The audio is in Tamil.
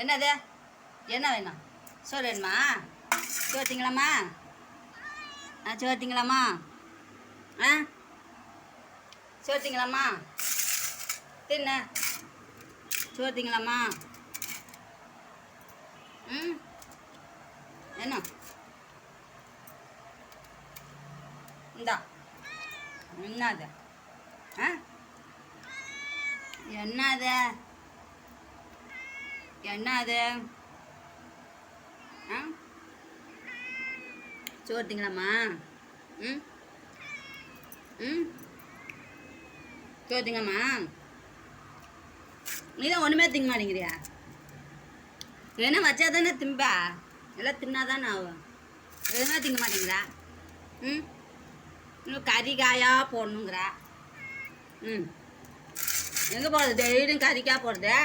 என்னது? என்ன வேணும்? சோறு வேணுமா? சோறு திங்கலாமா? சோறு திங்கலாமா? சோறு திங்கலாமா? தின்ன சோறு திங்கலாமா? என்ன இந்தா என்னது? என்னது? என்னது? சோறு திங்கலாமா? சோறு திங்கலாமா? நீ தான் ஒன்றுமே திங்க மாட்டேங்கிறியா? என்ன வச்சா தானே திம்பா? எல்லாம் தின்னாதானே ஆகும். எதுனா திங்க மாட்டேங்கிறா? இன்னும் கறி காயாக போடணுங்கிறா. எங்கே போகிறது? டெய்லியும் கறிக்காய் போடுறது.